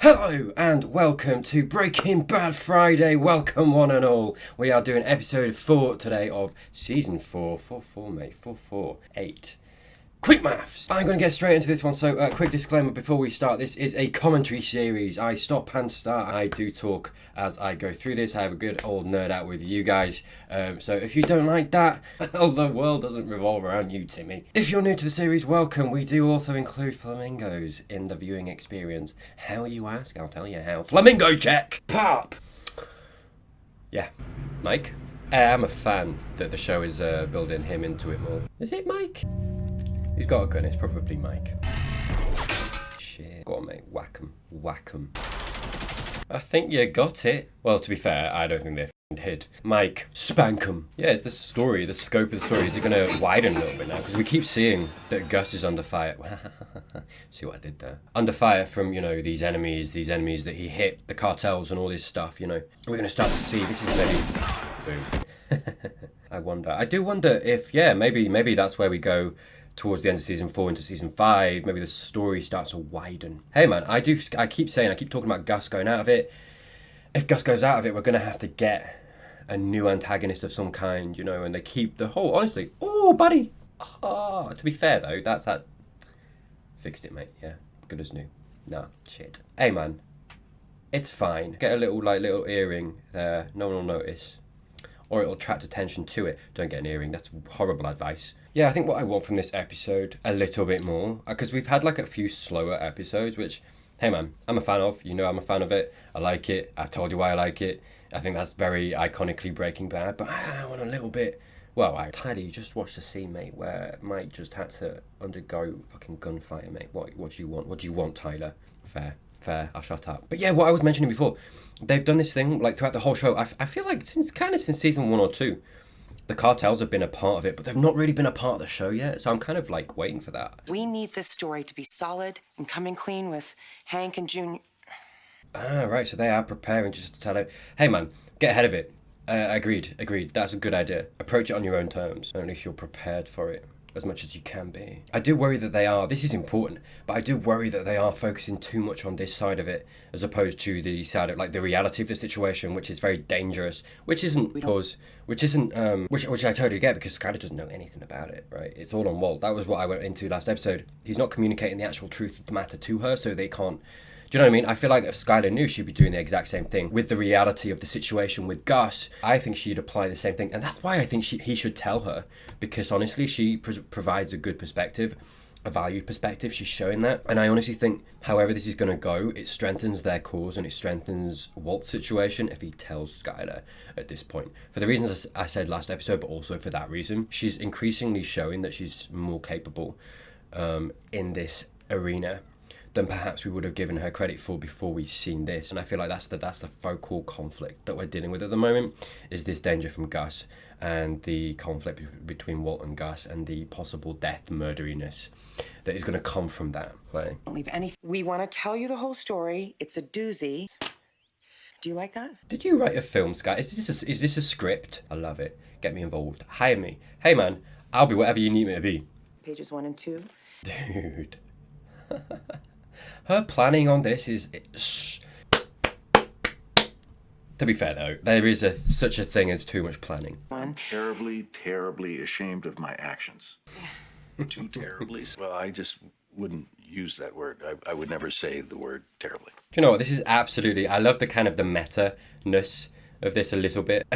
Hello and welcome to Breaking Bad Friday. Welcome one and all. We are doing episode 4 today of season 4. 4-4 mate, 4-4-8. Quick maths! I'm going to get straight into this one, so quick disclaimer before we start. This is a commentary series. I stop and start. I do talk as I go through this. I have a good old nerd out with you guys. So if you don't like that, well, the world doesn't revolve around you, Timmy. If you're new to the series, welcome. We do also include flamingos in the viewing experience. How you ask? I'll tell you how. Flamingo check! Pop! Yeah. Mike? I'm a fan that the show is building him into it more. Is it Mike? He's got a gun, it's probably Mike. Shit. Go on, mate. Whack 'em. Whack 'em. I think you got it. Well, to be fair, I don't think they hid. Mike, spank 'em. Yeah, it's the story, the scope of the story. Is it going to widen a little bit now? Because we keep seeing that Gus is under fire. See what I did there? Under fire from, these enemies that he hit, the cartels and all this stuff, We're going to start to see, this is maybe... Boom. I do wonder if, maybe that's where we go towards the end of season 4 into season 5, maybe the story starts to widen. Hey man, I keep talking about Gus going out of it. If Gus goes out of it, we're going to have to get a new antagonist of some kind, and they keep the whole, honestly, oh buddy. Oh, to be fair though, that fixed it, mate. Yeah, good as new. Nah, shit. Hey man, it's fine. Get a little earring there, no one will notice. Or it'll attract attention to it. Don't get an earring, that's horrible advice. Yeah, I think what I want from this episode a little bit more, because we've had a few slower episodes, which, hey man, I'm a fan of. I'm a fan of it. I like it. I've told you why I like it. I think that's very iconically Breaking Bad, but I want a little bit... Well, Tyler, you just watched the scene, mate, where Mike just had to undergo fucking gunfire, mate. What do you want? What do you want, Tyler? Fair, I'll shut up. But yeah, what I was mentioning before, they've done this thing, throughout the whole show. I feel like since season 1 or 2, the cartels have been a part of it, but they've not really been a part of the show yet. So I'm kind of waiting for that. We need this story to be solid and coming clean with Hank and Junior. Ah, right. So they are preparing just to tell it. Hey, man, get ahead of it. Agreed. That's a good idea. Approach it on your own terms. Only if you're prepared for it as much as you can be. I do worry that they are, this is important, but I do worry that they are focusing too much on this side of it as opposed to the side of the reality of the situation, which is very dangerous, which I totally get because Skyler doesn't know anything about it, right? It's all on Walt. That was what I went into last episode. He's not communicating the actual truth of the matter to her, so they can't. Do you know what I mean? I feel like if Skyler knew, she'd be doing the exact same thing. With the reality of the situation with Gus, I think she'd apply the same thing. And that's why I think he should tell her. Because honestly, she provides a good perspective, a valued perspective. She's showing that. And I honestly think, however this is going to go, it strengthens their cause and it strengthens Walt's situation if he tells Skyler at this point. For the reasons I said last episode, but also for that reason, she's increasingly showing that she's more capable in this arena than perhaps we would have given her credit for before we've seen this. And I feel like that's the focal conflict that we're dealing with at the moment, is this danger from Gus and the conflict between Walt and Gus and the possible death murderiness that is going to come from that play. Don't leave anything. We want to tell you the whole story. It's a doozy. Do you like that? Did you write a film, Sky? Is this a script? I love it. Get me involved. Hire me. Hey man, I'll be whatever you need me to be. Pages 1 and 2. Dude. Her planning on this is... To be fair, though, there is such a thing as too much planning. I'm terribly ashamed of my actions. Too terribly? Well, I just wouldn't use that word. I would never say the word terribly. Do you know what? This is absolutely... I love the kind of the meta-ness of this a little bit.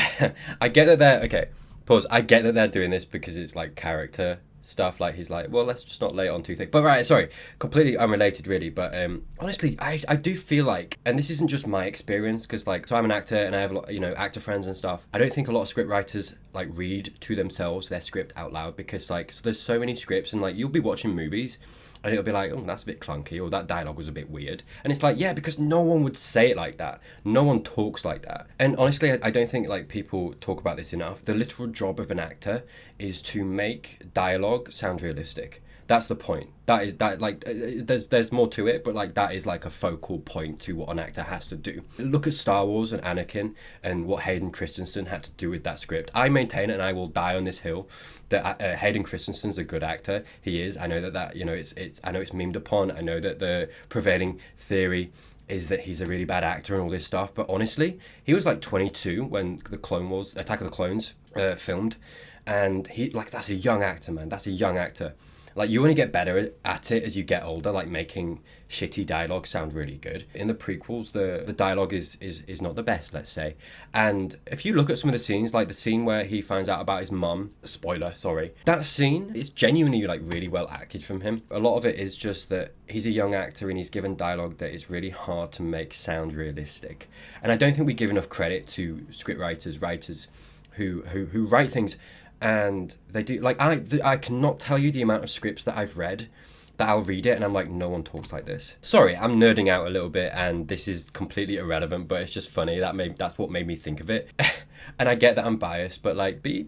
I get that they're... Okay, pause. I get that they're doing this because it's character stuff, he's well, let's just not lay it on too thick. But right, sorry, completely unrelated really, but honestly, I do feel like, and this isn't just my experience, because so I'm an actor and I have a lot, actor friends and stuff. I don't think a lot of script writers read to themselves their script out loud, because so there's so many scripts and you'll be watching movies and it'll be oh, that's a bit clunky, or that dialogue was a bit weird, and it's yeah, because no one would say it like that. No one talks like that. And honestly, I don't think people talk about this enough. The literal job of an actor is to make dialogue sound realistic. That's the point. There's more to it, but that is a focal point to what an actor has to do. Look at Star Wars and Anakin and what Hayden Christensen had to do with that script. I maintain it, and I will die on this hill, that Hayden Christensen's a good actor. He is. I know that it's I know it's memed upon. I know that the prevailing theory is that he's a really bad actor and all this stuff. But honestly, he was like 22 when the Clone Wars, Attack of the Clones filmed. And he, like, that's a young actor, man. That's a young actor. Like, you only get better at it as you get older, like making shitty dialogue sound really good. In the prequels, the dialogue is not the best, let's say. And if you look at some of the scenes, like the scene where he finds out about his mum, spoiler, sorry, that scene is genuinely like really well acted from him. A lot of it is just that he's a young actor and he's given dialogue that is really hard to make sound realistic. And I don't think we give enough credit to writers who write things. And they do, like, I cannot tell you the amount of scripts that I've read that I'll read it and I'm like, no one talks like this. Sorry, I'm nerding out a little bit and this is completely irrelevant, but it's just funny. That's what made me think of it. And I get that I'm biased, but like, be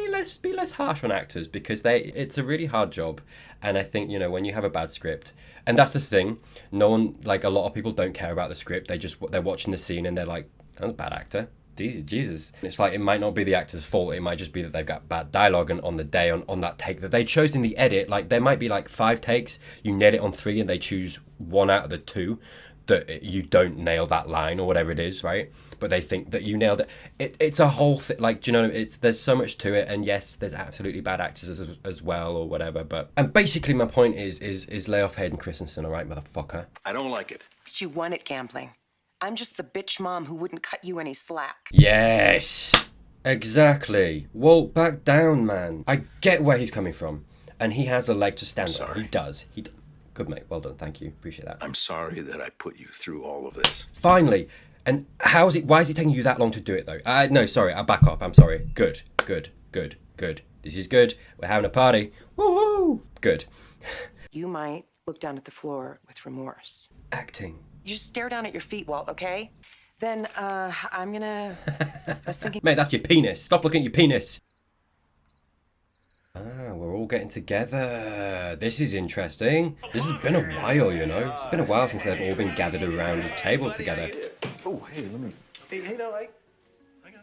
less harsh on actors, because it's a really hard job. And I think, you know, when you have a bad script, and that's the thing, no one, like, a lot of people don't care about the script. They're watching the scene and they're like, that was a bad actor. Jesus. It's like, it might not be the actor's fault, it might just be that they've got bad dialogue, and on the day, on that take that they chose in the edit, like, there might be like 5 takes, you nail it on 3 and they choose 1 out of the 2 that you don't nail that line or whatever it is, right? But they think that you nailed it. It's a whole thing, like, do you know, there's so much to it, and yes, there's absolutely bad actors as well or whatever, but, and basically my point is lay off Hayden Christensen, alright, motherfucker? I don't like it. You won at gambling. I'm just the bitch mom who wouldn't cut you any slack. Yes, exactly. Walt, back down, man. I get where he's coming from, and he has a leg to stand on. He does. Good, mate. Well done. Thank you. Appreciate that. I'm sorry that I put you through all of this. Finally. And why is it taking you that long to do it, though? No, sorry. I'll back off. I'm sorry. Good. This is good. We're having a party. Woohoo! Good. You might look down at the floor with remorse. Acting. You just stare down at your feet, Walt, okay? Then, I was thinking... Mate, that's your penis. Stop looking at your penis. We're all getting together. This is interesting. This has been a while, you know. It's been a while since they've all been gathered around a table together. Oh, hey, let me... Hey, no, I got it.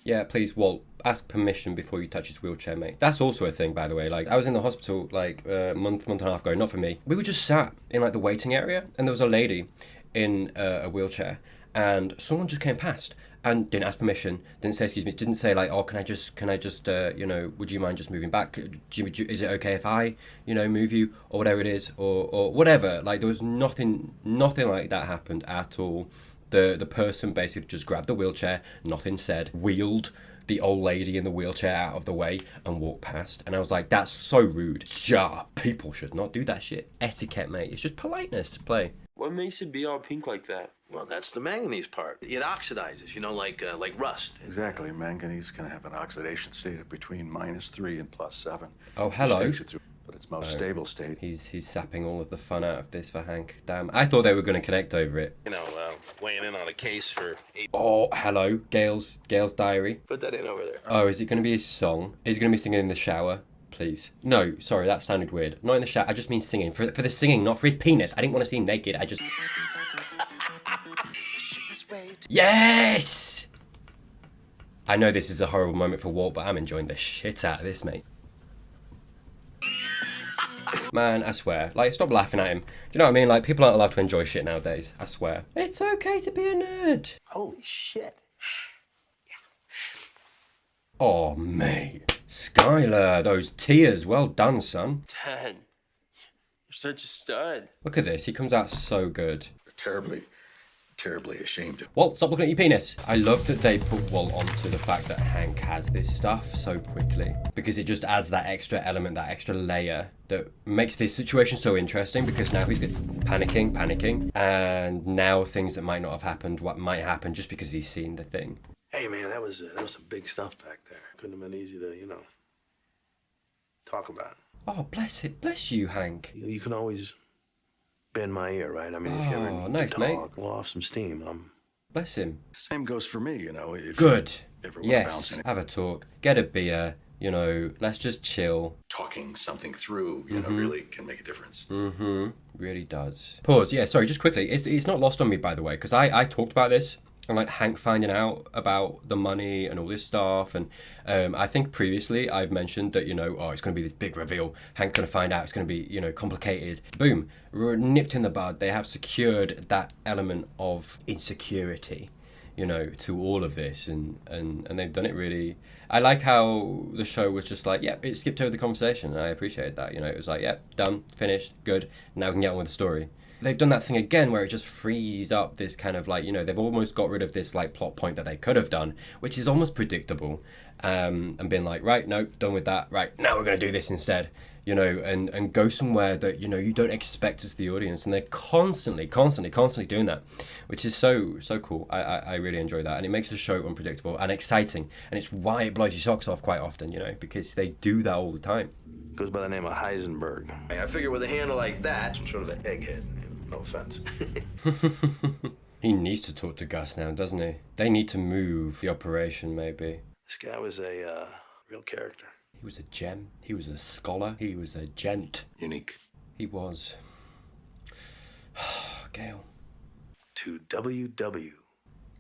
Yeah, please, Walt, ask permission before you touch his wheelchair, mate. That's also a thing, by the way. Like, I was in the hospital, like, a month and a half ago. Not for me. We were just sat in, like, the waiting area, and there was a lady in a wheelchair, and someone just came past and didn't ask permission, didn't say excuse me, didn't say, like, oh, can I just you know, would you mind just moving back? Is it okay if I, you know, move you, or whatever it is, or whatever. Like, there was nothing like that happened at all. The person basically just grabbed the wheelchair, nothing said, wheeled the old lady in the wheelchair out of the way and walked past. And I was like, that's so rude. Yeah, people should not do that shit. Etiquette, mate. It's just politeness to play. What makes it be all pink like that? Well, that's the manganese part. It oxidizes, you know, like rust. Exactly. Manganese can have an oxidation state of between -3 and +7. Oh, hello. Which takes it through, but its most stable state. He's sapping all of the fun out of this for Hank. Damn. I thought they were going to connect over it. You know, weighing in on a case for 8... Oh, hello. Gail's diary. Put that in over there. Oh, is it going to be a song? Is he going to be singing in the shower? Please. No, sorry, that sounded weird. Not in the shower, I just mean singing. For the singing, not for his penis. I didn't want to see him naked, I just... Yes! I know this is a horrible moment for Walt, but I'm enjoying the shit out of this, mate. Man, I swear. Like, stop laughing at him. Do you know what I mean? Like, people aren't allowed to enjoy shit nowadays. I swear. It's okay to be a nerd. Holy shit. Oh, mate. Skylar, those tears. Well done, son. Dad, you're such a stud. Look at this. He comes out so good. Terribly ashamed of. Walt, stop looking at your penis. I love that they put Walt onto the fact that Hank has this stuff so quickly, because it just adds that extra element, that extra layer that makes this situation so interesting, because now he's panicking, and now things that might not have happened, what might happen just because he's seen the thing. Hey, man, that was some big stuff back there. Couldn't have been easy to, you know, talk about. Oh, bless you, Hank. You can always bend my ear, right? I mean, if you ever need nice, to mate. talk, blow off some steam, Bless him. Same goes for me, you know. If Good. you ever wanna bounce Yes. any- Have a talk. Get a beer. You know, let's just chill. Talking something through, you know, really can make a difference. Really does. Pause. Yeah, sorry, just quickly. It's not lost on me, by the way, because I talked about this And like Hank finding out about the money and all this stuff. And I think previously I've mentioned that, it's going to be this big reveal. Hank's going to find out it's going to be, complicated. Boom, nipped in the bud. They have secured that element of insecurity, to all of this. And they've done it really. I like how the show was just like, it skipped over the conversation. And I appreciated that. It was like, done, finished, good. Now we can get on with the story. They've done that thing again where it just frees up this kind of like, they've almost got rid of this like plot point that they could have done, which is almost predictable, and been like, right, no, done with that. Right, now we're going to do this instead, and go somewhere that, you don't expect as the audience. And they're constantly doing that, which is so cool. I really enjoy that. And it makes the show unpredictable and exciting. And it's why it blows your socks off quite often, because they do that all the time. Goes by the name of Heisenberg. I figure with a handle like that, some sort of an egghead. No offense. He needs to talk to Gus now, doesn't he? They need to move the operation, maybe. This guy was a real character. He was a gem. He was a scholar. He was a gent. Unique. He was. Gail. To WW.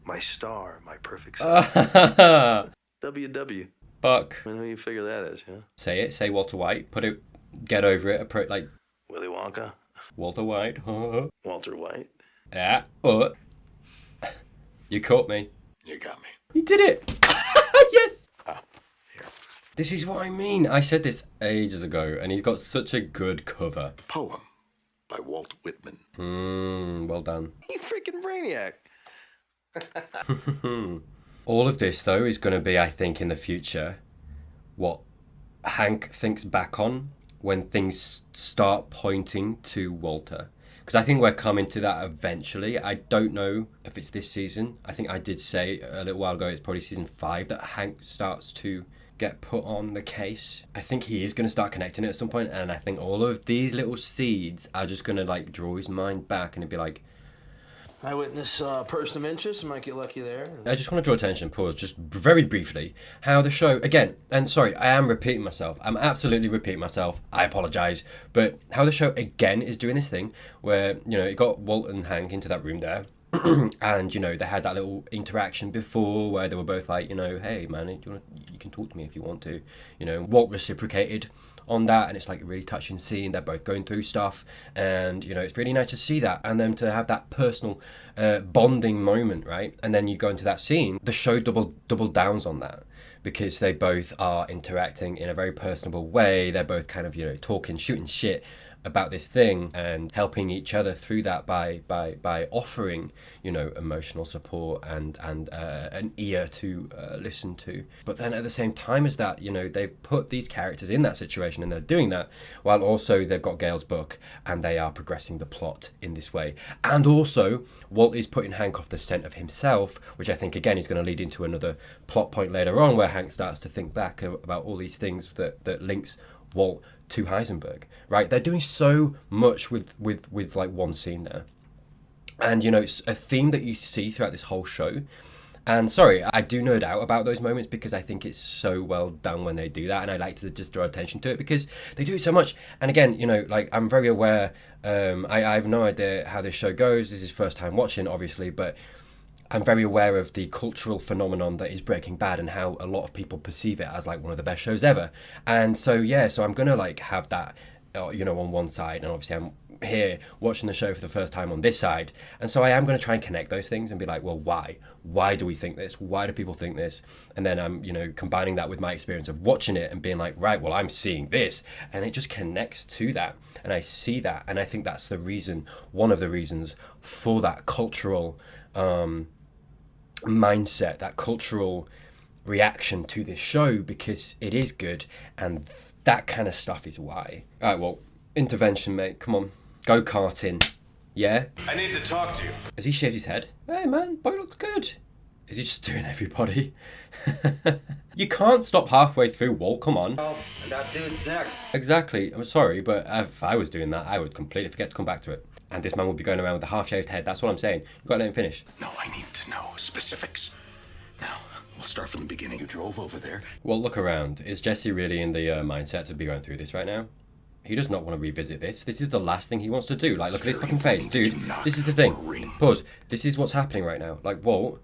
My star, my perfect star. WW. Fuck. I mean, who you figure that is, yeah? Say it. Say Walter White. Put it. Get over it. Like. Willy Wonka. Walter White. Walter White. Yeah. You caught me. You got me. He did it. Yes. Here. This is what I mean. I said this ages ago, and he's got such a good cover. Poem by Walt Whitman. Well done. You freaking brainiac. All of this, though, is going to be, I think, in the future, what Hank thinks back on when things start pointing to Walter. Because I think we're coming to that eventually. I don't know if it's this season. I think I did say a little while ago, it's probably season 5 that Hank starts to get put on the case. I think he is going to start connecting it at some point, and I think all of these little seeds are just going to like draw his mind back and it'd be like, Eyewitness person of interest, might get lucky there. I just want to draw attention, pause, just very briefly, how the show, again, and sorry, I am repeating myself. I'm absolutely repeating myself. I apologise. But how the show, again, is doing this thing where, it got Walt and Hank into that room there. And, they had that little interaction before where they were both like, hey, man, you can talk to me if you want to. Walt reciprocated on that, and it's like a really touching scene. They're both going through stuff, and it's really nice to see that, and then to have that personal bonding moment, right? And then you go into that scene, the show double downs on that, because they both are interacting in a very personable way. They're both kind of talking, shooting shit about this thing and helping each other through that by offering emotional support and an ear to listen to. But then at the same time as that, they put these characters in that situation, and they're doing that while also they've got Gail's book and they are progressing the plot in this way. And also Walt is putting Hank off the scent of himself, which I think again is going to lead into another plot point later on where Hank starts to think back about all these things that links Walt to Heisenberg, right? They're doing so much with like one scene there. And, it's a theme that you see throughout this whole show. And sorry, I do nerd out about those moments because I think it's so well done when they do that. And I like to just draw attention to it because they do it so much. And again, like I'm very aware, I have no idea how this show goes. This is first time watching, obviously, but I'm very aware of the cultural phenomenon that is Breaking Bad and how a lot of people perceive it as like one of the best shows ever. And so I'm gonna like have that on one side, and obviously I'm here watching the show for the first time on this side, and so I am going to try and connect those things and be like, well, why do we think this, why do people think this? And then I'm combining that with my experience of watching it and being like, right, well, I'm seeing this, and it just connects to that, and I see that, and I think that's one of the reasons for that cultural mindset, that cultural reaction to this show, because it is good, and that kind of stuff is why. All right, well, intervention, mate. Come on, go karting. Yeah? I need to talk to you. Has he shaved his head? Hey, man, boy looks good. Is he just doing everybody? You can't stop halfway through, Walt. Come on. Oh, that dude's sex. Exactly. I'm sorry, but if I was doing that, I would completely forget to come back to it. And this man would be going around with a half-shaved head. That's what I'm saying. You've got to let him finish. No, I need to know specifics. Now, we'll start from the beginning. You drove over there. Well, look around. Is Jesse really in the mindset to be going through this right now? He does not want to revisit this. This is the last thing he wants to do. Like, look at his fucking face. Dude, this is the thing. Pause. This is what's happening right now. Like, Walt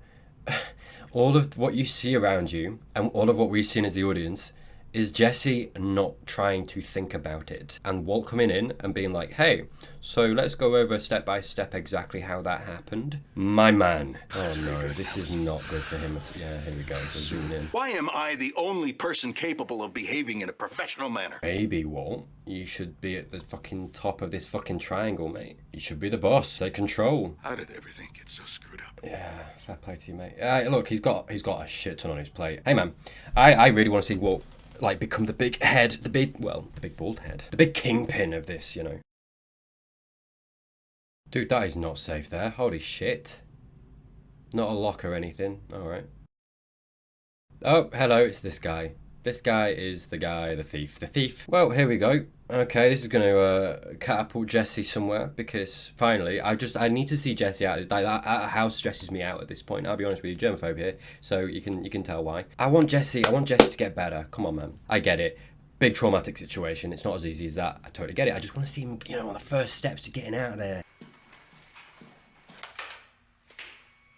all of what you see around you and all of what we've seen as the audience is Jesse not trying to think about it, and Walt coming in and being like, hey, so let's go over step by step exactly how that happened. My man. Oh no, this is not good for him. Yeah, here we go. So zoom in. Why am I the only person capable of behaving in a professional manner? Maybe, Walt, you should be at the fucking top of this fucking triangle, mate. You should be the boss. Take control. How did everything get so screwed up? Yeah, fair play to you, mate. Look, he's got a shit ton on his plate. Hey, man, I really want to see Walt like become the big head, the big bald head, the big kingpin of this, you know. Dude, that is not safe there. Holy shit. Not a lock or anything. Alright. Oh, hello, it's this guy. This guy is the guy, the thief. The thief. Well, here we go. Okay, this is going to catapult Jesse somewhere, because finally, I need to see Jesse out. Like, that house stresses me out at this point. I'll be honest with you, germaphobe here, so you can tell why. I want Jesse to get better. Come on, man. I get it. Big traumatic situation. It's not as easy as that. I totally get it. I just want to see him, you know, on the first steps to getting out of there.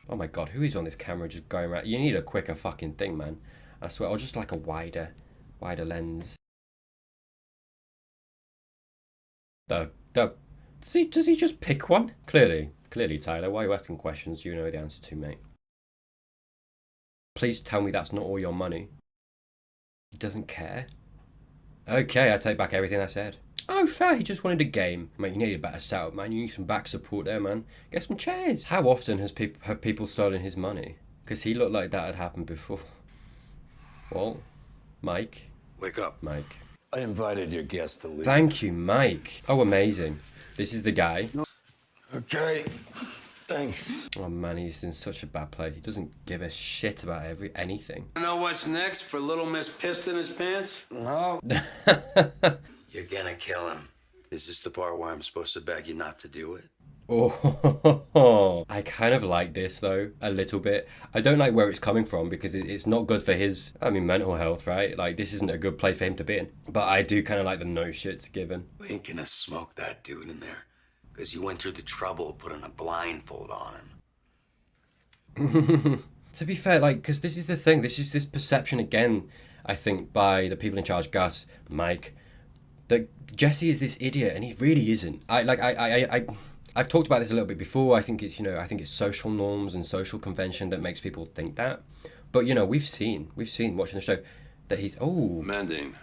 Oh my god, who is on this camera just going around? You need a quicker fucking thing, man. I swear, or just like a wider lens. Does he just pick one? Clearly, Tyler. Why are you asking questions you know the answer to, mate? Please tell me that's not all your money. He doesn't care. Okay, I take back everything I said. Oh, fair, he just wanted a game. Mate, you need a better setup, man. You need some back support there, man. Get some chairs. How often have people stolen his money? Because he looked like that had happened before. Walt? Mike? Wake up. Mike. I invited your guest to leave. Thank you, Mike. Oh, amazing. This is the guy. Okay. Thanks. Oh man, he's in such a bad place. He doesn't give a shit about anything. Know what's next for Little Miss Pissed in his pants? No. You're gonna kill him. Is this the part where I'm supposed to beg you not to do it? Oh, I kind of like this though, a little bit. I don't like where it's coming from because it's not good for his, mental health, right? Like, this isn't a good place for him to be in. But I do kind of like the no shits given. We ain't gonna smoke that dude in there. Because you went through the trouble of putting a blindfold on him. To be fair, like, because this is the thing, this is this perception again, I think, by the people in charge, Gus, Mike, that Jesse is this idiot, and he really isn't. I've talked about this a little bit before. I think it's social norms and social convention that makes people think that. But, you know, we've seen watching the show that he's, Mending.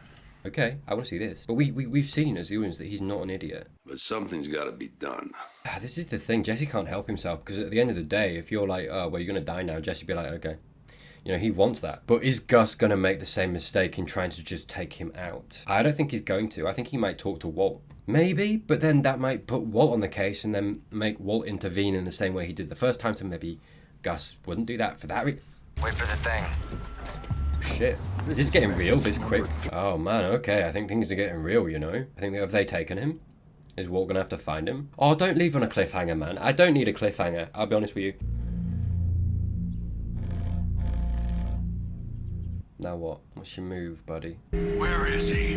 okay, I want to see this. But we've seen as the audience that he's not an idiot. But something's gotta be done. This is the thing, Jesse can't help himself, because at the end of the day, if you're like, oh, well, you're going to die now, Jesse be like, okay. You know, he wants that. But is Gus going to make the same mistake in trying to just take him out? I don't think he's going to. I think he might talk to Walt. Maybe, but then that might put Walt on the case and then make Walt intervene in the same way he did the first time, so maybe Gus wouldn't do that for that reason. Wait for the thing. Shit. Is this getting real this quick? Oh man, okay, I think things are getting real, you know? I think, have they taken him? Is Walt gonna have to find him? Oh, don't leave on a cliffhanger, man. I don't need a cliffhanger, I'll be honest with you. Now what? What's your move, buddy? Where is he?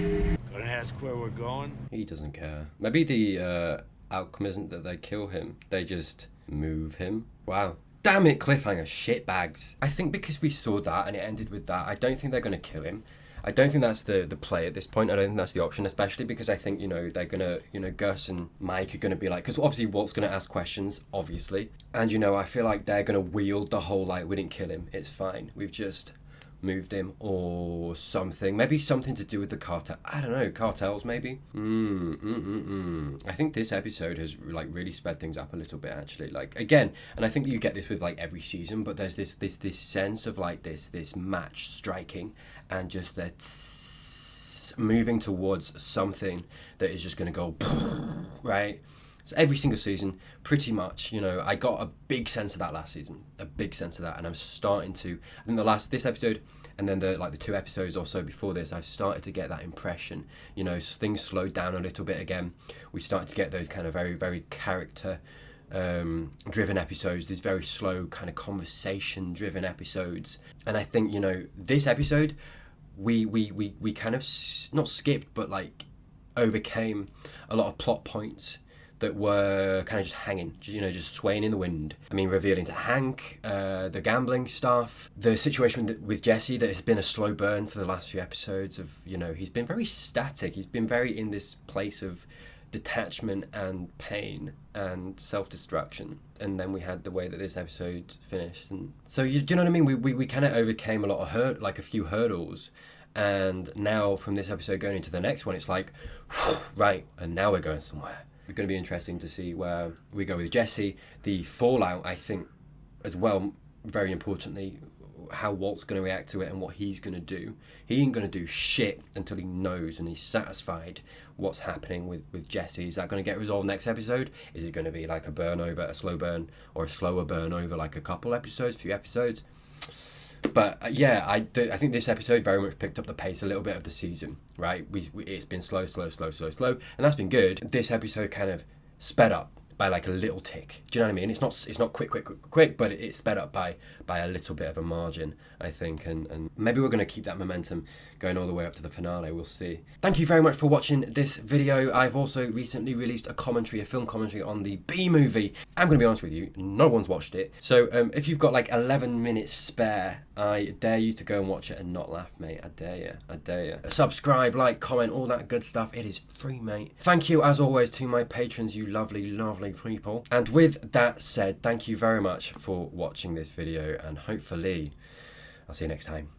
Gonna ask where we're going? He doesn't care. Maybe the outcome isn't that they kill him, they just move him. Wow. Damn it, cliffhanger, shitbags. I think because we saw that and it ended with that, I don't think they're going to kill him. I don't think that's the play at this point. I don't think that's the option, especially because I think, you know, they're going to, you know, Gus and Mike are going to be like, because obviously Walt's going to ask questions, obviously. And, you know, I feel like they're going to wield the whole, like, we didn't kill him, it's fine. We've just moved him or something. Maybe something to do with the cartel. I don't know, cartels maybe? I think this episode has like really sped things up a little bit actually. Like again, and I think you get this with like every season, but there's this sense of like this match striking and just that moving towards something that is just going to go right. So every single season, pretty much, you know, I got a big sense of that last season, and I'm starting to, I think this episode, and then the 2 episodes or so before this, I've started to get that impression, you know, things slowed down a little bit again. We started to get those kind of very, very character driven episodes, these very slow kind of conversation driven episodes. And I think, you know, this episode, we kind of not skipped, but like overcame a lot of plot points that were kind of just hanging, just swaying in the wind. I mean, revealing to Hank, the gambling stuff, the situation with Jesse that has been a slow burn for the last few episodes of, he's been very static. He's been very in this place of detachment and pain and self-destruction. And then we had the way that this episode finished. And so, do you know what I mean? We kind of overcame a lot of a few hurdles. And now from this episode going into the next one, it's like, right, and now we're going somewhere. It's going to be interesting to see where we go with Jesse. The fallout, I think, as well, very importantly, how Walt's going to react to it and what he's going to do. He ain't going to do shit until he knows and he's satisfied what's happening with Jesse. Is that going to get resolved next episode? Is it going to be like a burn over, a slow burn, or a slower burn over like a few episodes? But I think this episode very much picked up the pace a little bit of the season, right? It's been slow, and that's been good. This episode kind of sped up by like a little tick. Do you know what I mean? It's not quick, but it's sped up by a little bit of a margin, I think, and maybe we're going to keep that momentum going all the way up to the finale. We'll see. Thank you very much for watching this video. I've also recently released a film commentary on the B movie. I'm going to be honest with you, no one's watched it. So if you've got like 11 minutes spare, I dare you to go and watch it and not laugh, mate. I dare you. Subscribe, like, comment, all that good stuff. It is free, mate. Thank you, as always, to my patrons, you lovely, lovely people. And with that said, thank you very much for watching this video, and hopefully I'll see you next time.